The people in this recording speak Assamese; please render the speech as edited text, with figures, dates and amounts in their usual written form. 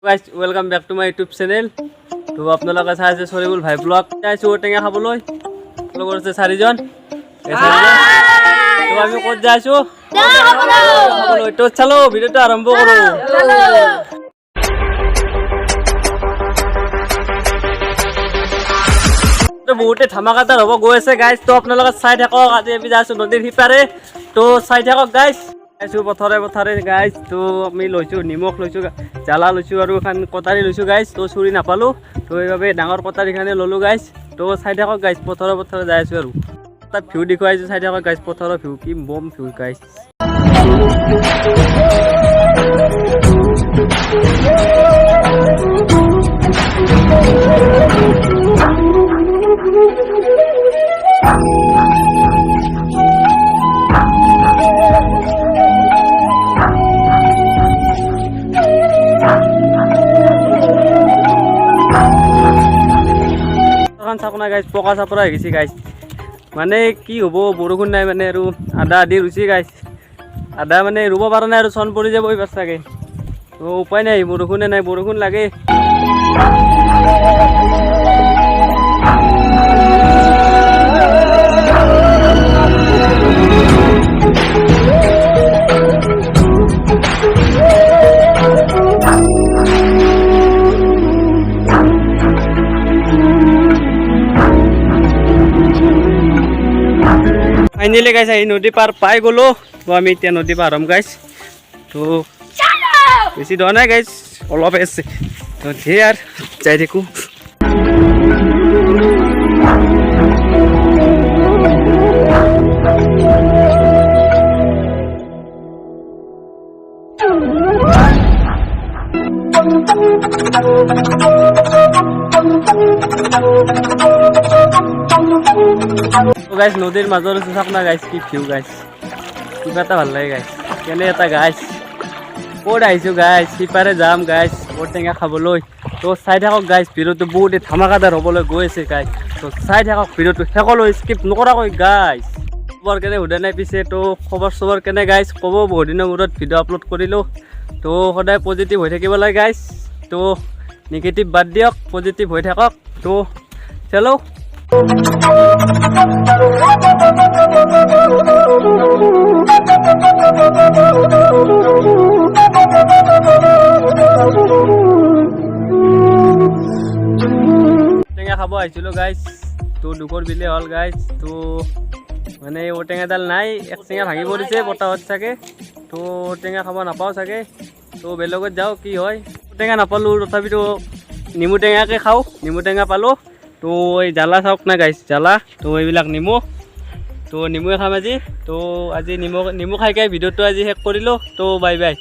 Guys welcome back to my YouTube channel. তো আপোনালোকে চাই আছে চৰিবুল ভাই ব্লগ। চাইছো ঔটেঙা খাবলৈ লগৰ আছে 4জন। তো আমি ক'ত যাইছো খাবলৈ। তো চলো ভিডিঅ'টো আৰম্ভ কৰো। তো বহুতে ধামাকাদাৰ হ'ব গৈ আছে গাইজ। তো আপোনালোকে চাই থাকক। আজি আমি যাইছো নদীৰ সিপাৰে। তো চাই থাকক গাইজ। আইছো পথাৰে গাইজ। তো আমি লৈছো নিমখ লৈছো, জ্বালা লৈছো আৰু এখন কটাৰী লৈছো গাইজ। তো চুৰি নাপালো, তো এইভাবে ডাঙৰ কটাৰীখনে ললো গাইজ। তো চাই থাকক গাইজ, পথাৰে যাই আছো আৰু তাত ভিউ দেখুৱাইছো। চাই থাকক গাইজ, পথাৰৰ ভিউ কি বম ভিউ গাইজ। চাপনা গাইজ পকা চাপৰা হৈ গৈছে গাইজ। মানে কি হ'ব, বৰষুণ নাই মানে আৰু আধা আধি ৰুইছে গাইজ। আধা মানে ৰুব পৰা নাই আৰু চন পৰি যাব এইবাৰ চাগে। তো উপায় নাই, বৰষুণে নাই, বৰষুণ লাগে। ফাইনেলি গাইছ এই নদী পাৰ পাই গ'লো। তো আমি এতিয়া নদী পাৰ হ'ম গাইছ। তো বেছি দূৰ নাই গাইছ, অলপ আছে। তো ধেৰ আৰু যাই থাকোঁ। গাইছ নদীৰ মাজত আছো, চাওক না গাইছ কি ভিউ গাইছ। কিবা এটা ভাল লাগে গাইছ, কেনে এটা গাইছ। ক'ত আহিছো গাইছ, সিপাৰে যাম গাইছ ঔটেঙা খাবলৈ। তো চাই থাকক গাইছ, ভিডিঅ'টো বহুত ধামাকাদাৰ হ'বলৈ গৈ আছে গাইছ। তো চাই থাকক ভিডিঅ'টো শেষলৈ স্কিপ নকৰাকৈ গাইছ। খবৰ কেনে সোধা নাই পিছে, তো খবৰ কেনে গাইছ ক'ব। বহুত দিনৰ মূৰত ভিডিঅ' আপলোড কৰিলোঁ। তো সদায় পজিটিভ হৈ থাকিব লাগে গাইছ। তো নিগেটিভ বাদ দিয়ক, পজিটিভ হৈ থাকক। তো চলো। ঔটেঙা খাব আহিছিলোঁ গাইছ। তো দুখৰ বিলে হ'ল গাইছ। তো মানে ঔটেঙাডাল নাই, এক টেঙা ভাঙি পৰিছে বতাহত চাগে। তো ঔটেঙা খাব নাপাওঁ চাগে। তো বেলেগত যাওঁ কি হয়। ঔটেঙা নাপালোঁ, তথাপিতো নেমু টেঙাকে খাওঁ। নেমু টেঙা পালোঁ। তো এই জ্বালা চাওক না গাইছ, জ্বালা। তো এইবিলাক নেমু, তো নেমুৱে খাম আজি। তো আজি নেমু খাই ভিডিঅ'টো আজি শেষ কৰিলোঁ। তো বাই বাই।